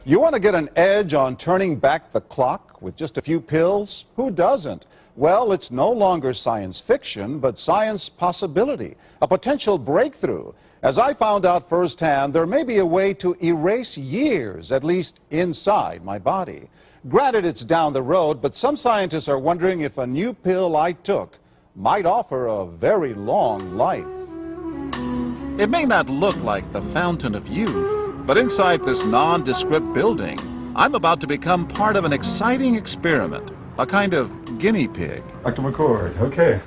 You want to get an edge on turning back the clock with just a few pills? Who doesn't? Well, it's no longer science fiction, but science possibility, a potential breakthrough. As I found out firsthand, there may be a way to erase years, at least inside my body. Granted, it's down the road, but some scientists are wondering if a new pill I took might offer a very long life. It may not look like the fountain of youth, but inside this nondescript building, I'm about to become part of an exciting experiment, a kind of guinea pig. Dr. McCord, okay.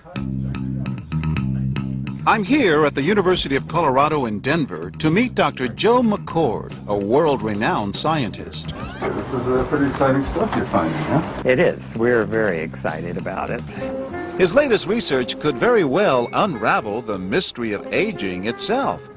I'm here at the University of Colorado in Denver to meet Dr. Joe McCord, a world-renowned scientist. This is pretty exciting stuff you're finding, huh? It is. We're very excited about it. His latest research could very well unravel the mystery of aging itself.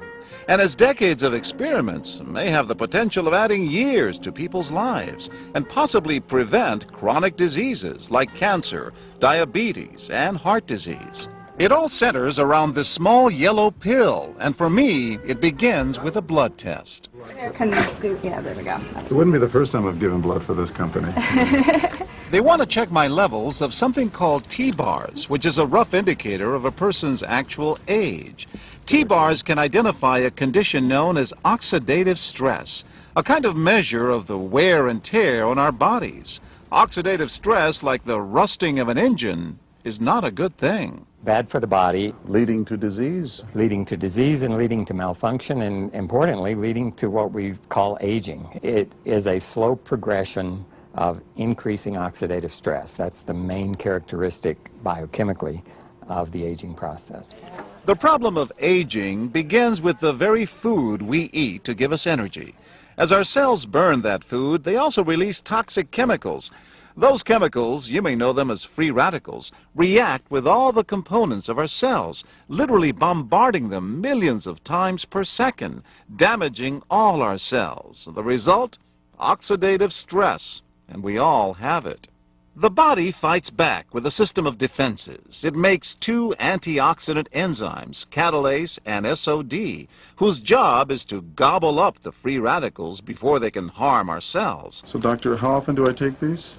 And his decades of experiments may have the potential of adding years to people's lives and possibly prevent chronic diseases like cancer, diabetes, and heart disease. It all centers around this small yellow pill, and for me, it begins with a blood test. Can you scoop? Yeah, there we go. It wouldn't be the first time I've given blood for this company. They want to check my levels of something called T-bars, which is a rough indicator of a person's actual age. T-bars can identify a condition known as oxidative stress, a kind of measure of the wear and tear on our bodies. Oxidative stress, like the rusting of an engine, is not a good thing. Bad for the body. Leading to disease? Leading to disease and leading to malfunction, and importantly, leading to what we call aging. It is a slow progression of increasing oxidative stress. That's the main characteristic biochemically of the aging process. The problem of aging begins with the very food we eat to give us energy. As our cells burn that food, they also release toxic chemicals. Those chemicals, you may know them as free radicals, react with all the components of our cells, literally bombarding them millions of times per second, damaging all our cells. The result? Oxidative stress, and we all have it. The body fights back with a system of defenses. It makes two antioxidant enzymes, catalase and SOD, whose job is to gobble up the free radicals before they can harm our cells. So, doctor, how often do I take these?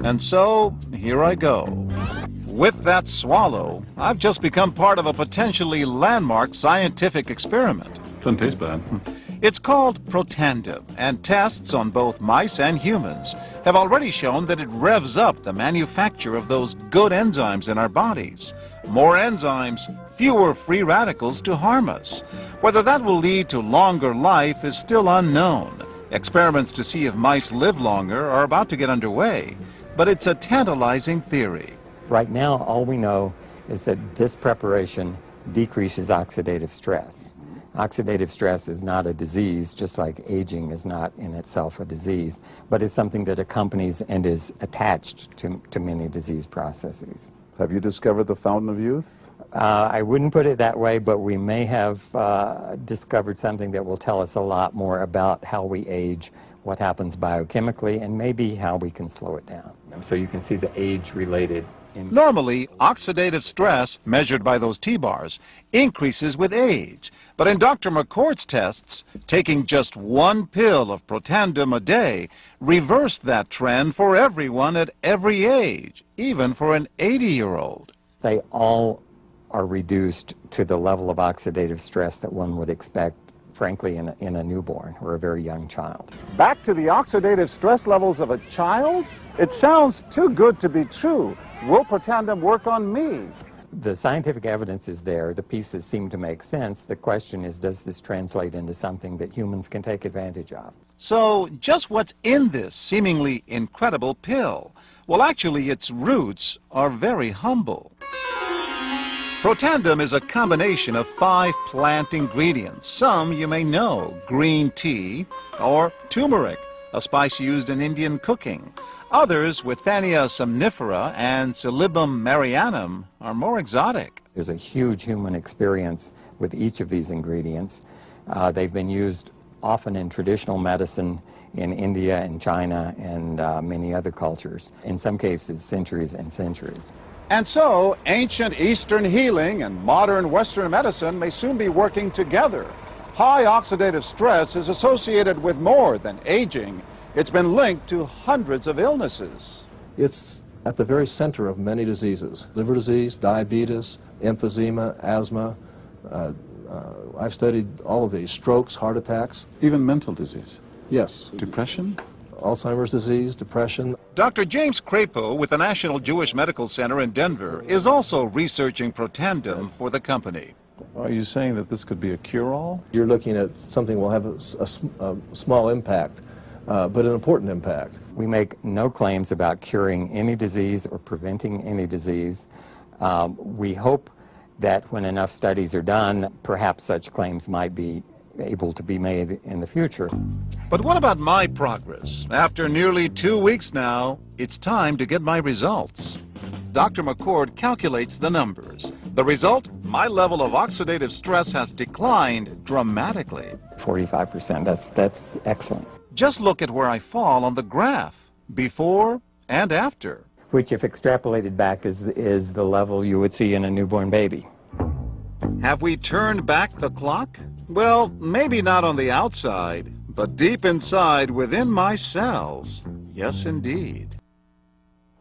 And so, here I go. With that swallow, I've just become part of a potentially landmark scientific experiment. Doesn't taste bad. It's called Protandim, and tests on both mice and humans have already shown that it revs up the manufacture of those good enzymes in our bodies. More enzymes, fewer free radicals to harm us. Whether that will lead to longer life is still unknown. Experiments to see if mice live longer are about to get underway, but it's a tantalizing theory. Right now, all we know is that this preparation decreases oxidative stress. Oxidative stress is not a disease, just like aging is not in itself a disease, but it's something that accompanies and is attached to many disease processes. Have you discovered the fountain of youth? I wouldn't put it that way, but we may have discovered something that will tell us a lot more about how we age, what happens biochemically, and maybe how we can slow it down. So you can see the age-related. Normally, oxidative stress, measured by those T-bars, increases with age. But in Dr. McCord's tests, taking just one pill of Protandim a day reversed that trend for everyone at every age, even for an 80-year-old. They all are reduced to the level of oxidative stress that one would expect, frankly, in a newborn or a very young child. Back to the oxidative stress levels of a child? It sounds too good to be true. Will Protandim work on me? The scientific evidence is there. The pieces seem to make sense. The question is, does this translate into something that humans can take advantage of? So, just what's in this seemingly incredible pill? Well, actually, its roots are very humble. Protandim is a combination of 5 plant ingredients. Some you may know: green tea or turmeric, a spice used in Indian cooking. Others, Withania somnifera and Silybum marianum, are more exotic. There's a huge human experience with each of these ingredients. They've been used often in traditional medicine in India and China and many other cultures, in some cases centuries and centuries. And so, ancient Eastern healing and modern Western medicine may soon be working together. High oxidative stress is associated with more than aging. It's been linked to hundreds of illnesses. It's at the very center of many diseases: liver disease, diabetes, emphysema, asthma. I've studied all of these: strokes, heart attacks. Even mental disease. Yes. Depression? Alzheimer's disease, depression. Dr. James Crapo with the National Jewish Medical Center in Denver is also researching Protandim for the company. Are you saying that this could be a cure-all? You're looking at something will have a small impact, but an important impact. We make no claims about curing any disease or preventing any disease. We hope that when enough studies are done, perhaps such claims might be able to be made in the future. But what about my progress? After nearly 2 weeks now, it's time to get my results. Dr. McCord calculates the numbers. The result? My level of oxidative stress has declined dramatically. 45%, that's excellent. Just look at where I fall on the graph, before and after. Which, if extrapolated back, is the level you would see in a newborn baby. Have we turned back the clock? Well, maybe not on the outside, but deep inside within my cells. Yes, indeed.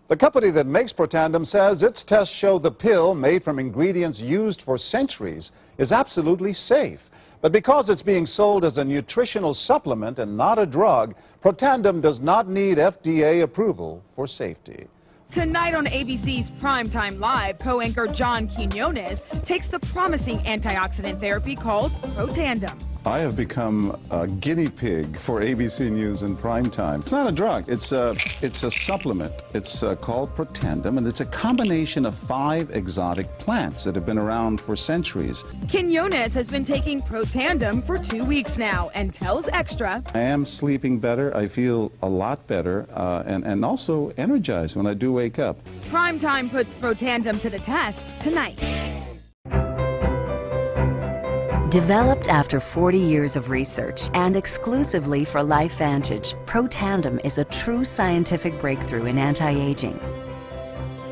The company that makes Protandim says its tests show the pill, made from ingredients used for centuries, is absolutely safe. But because it's being sold as a nutritional supplement and not a drug, Protandim does not need FDA approval for safety. Tonight on ABC's Primetime Live, co-anchor John Quinones takes the promising antioxidant therapy called Protandim. I have become a guinea pig for ABC News in prime time. It's not a drug. It's a supplement. It's called Protandim, and it's a combination of 5 exotic plants that have been around for centuries. Quinones has been taking Protandim for 2 weeks now and tells Extra, I am sleeping better. I feel a lot better, and also energized when I do wake up. Primetime puts Protandim to the test tonight. Developed after 40 years of research and exclusively for LifeVantage, Protandim is a true scientific breakthrough in anti-aging.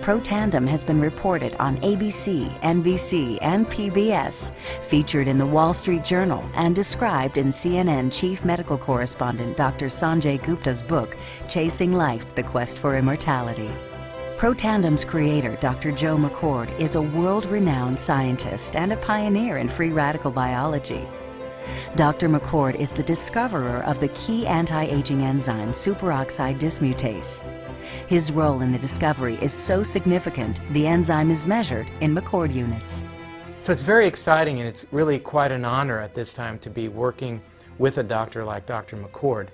Protandim has been reported on ABC, NBC, and PBS, featured in the Wall Street Journal, and described in CNN Chief Medical Correspondent Dr. Sanjay Gupta's book, Chasing Life: The Quest for Immortality. Protandim's creator, Dr. Joe McCord, is a world-renowned scientist and a pioneer in free radical biology. Dr. McCord is the discoverer of the key anti-aging enzyme superoxide dismutase. His role in the discovery is so significant, the enzyme is measured in McCord units. So it's very exciting, and it's really quite an honor at this time to be working with a doctor like Dr. McCord.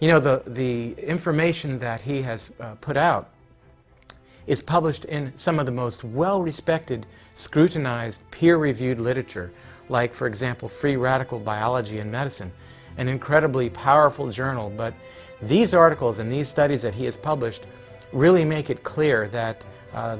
You know, the information that he has put out is published in some of the most well-respected, scrutinized, peer-reviewed literature, like, for example, Free Radical Biology and Medicine, an incredibly powerful journal. But these articles and these studies that he has published really make it clear that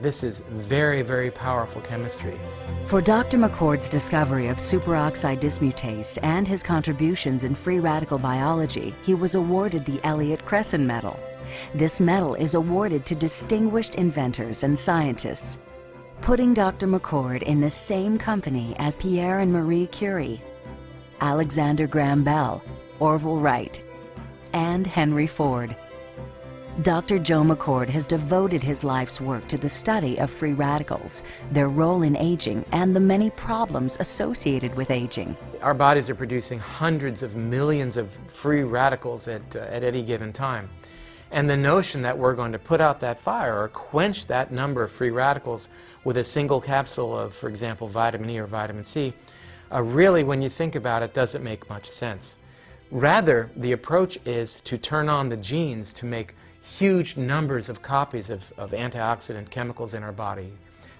this is very, very powerful chemistry. For Dr. McCord's discovery of superoxide dismutase and his contributions in free radical biology, he was awarded the Elliott Cresson Medal. This medal is awarded to distinguished inventors and scientists, putting Dr. McCord in the same company as Pierre and Marie Curie, Alexander Graham Bell, Orville Wright, and Henry Ford. Dr. Joe McCord has devoted his life's work to the study of free radicals, their role in aging, and the many problems associated with aging. Our bodies are producing hundreds of millions of free radicals at any given time. And the notion that we're going to put out that fire or quench that number of free radicals with a single capsule of, for example, vitamin E or vitamin C, really, when you think about it, doesn't make much sense. Rather, the approach is to turn on the genes to make huge numbers of copies of antioxidant chemicals in our body.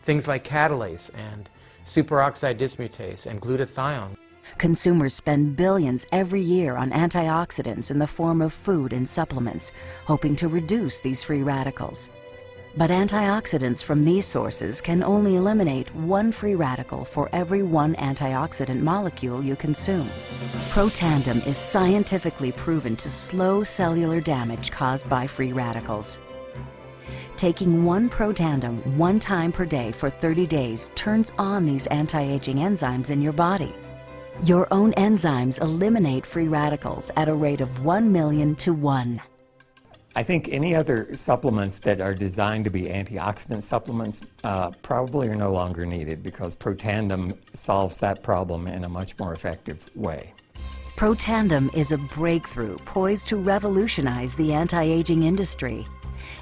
Things like catalase and superoxide dismutase and glutathione. Consumers spend billions every year on antioxidants in the form of food and supplements, hoping to reduce these free radicals. But antioxidants from these sources can only eliminate 1 free radical for every 1 antioxidant molecule you consume. Protandim is scientifically proven to slow cellular damage caused by free radicals. Taking 1 Protandim 1 time per day for 30 days turns on these anti-aging enzymes in your body. Your own enzymes eliminate free radicals at a rate of 1 million to 1. I think any other supplements that are designed to be antioxidant supplements probably are no longer needed, because Protandim solves that problem in a much more effective way. Protandim is a breakthrough poised to revolutionize the anti-aging industry.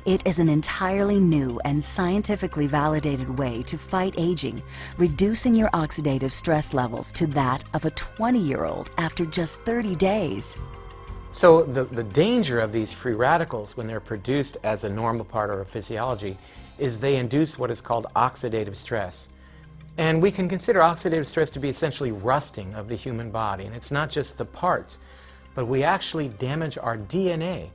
It is an entirely new and scientifically validated way to fight aging, reducing your oxidative stress levels to that of a 20-year-old after just 30 days. So the danger of these free radicals when they're produced as a normal part of our physiology is they induce what is called oxidative stress. And we can consider oxidative stress to be essentially rusting of the human body. And it's not just the parts, but we actually damage our DNA.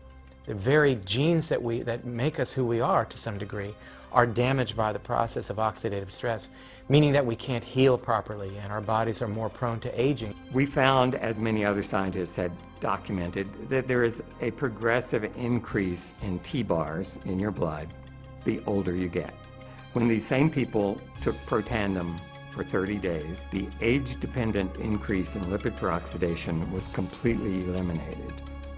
The very genes that make us who we are to some degree are damaged by the process of oxidative stress, meaning that we can't heal properly and our bodies are more prone to aging. We found, as many other scientists had documented, that there is a progressive increase in T-bars in your blood the older you get. When these same people took Protandim for 30 days, the age-dependent increase in lipid peroxidation was completely eliminated.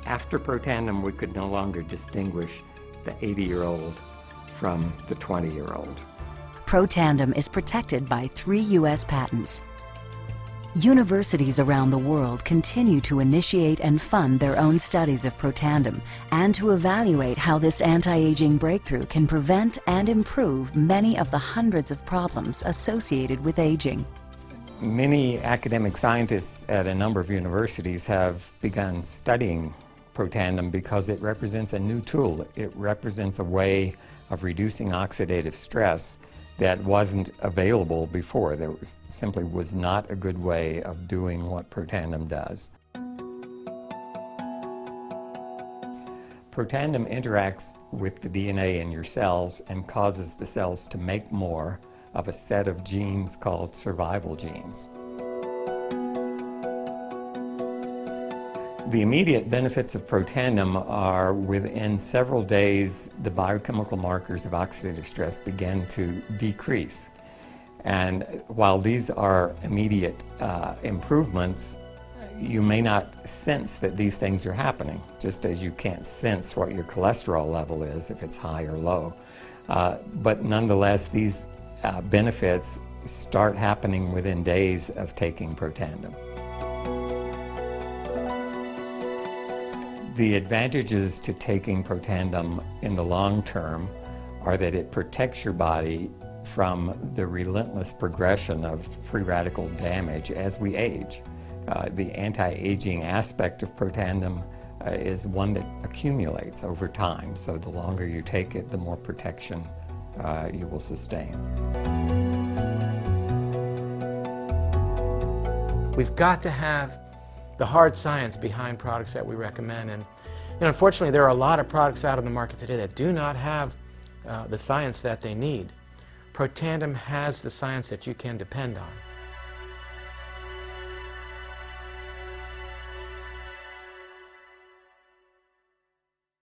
After Protandim, we could no longer distinguish the 80-year-old from the 20-year-old. Protandim is protected by 3 U.S. patents. Universities around the world continue to initiate and fund their own studies of Protandim and to evaluate how this anti-aging breakthrough can prevent and improve many of the hundreds of problems associated with aging. Many academic scientists at a number of universities have begun studying Protandim because it represents a new tool. It represents a way of reducing oxidative stress that wasn't available before. There simply was not a good way of doing what Protandim does. Protandim interacts with the DNA in your cells and causes the cells to make more of a set of genes called survival genes. The immediate benefits of Protandim are within several days, the biochemical markers of oxidative stress begin to decrease. And while these are immediate improvements, you may not sense that these things are happening, just as you can't sense what your cholesterol level is if it's high or low. But nonetheless, these benefits start happening within days of taking Protandim. The advantages to taking Protandim in the long term are that it protects your body from the relentless progression of free radical damage as we age. The anti-aging aspect of Protandim is one that accumulates over time, so the longer you take it, the more protection you will sustain. We've got to have the hard science behind products that we recommend. And unfortunately, there are a lot of products out on the market today that do not have the science that they need. Protandim has the science that you can depend on.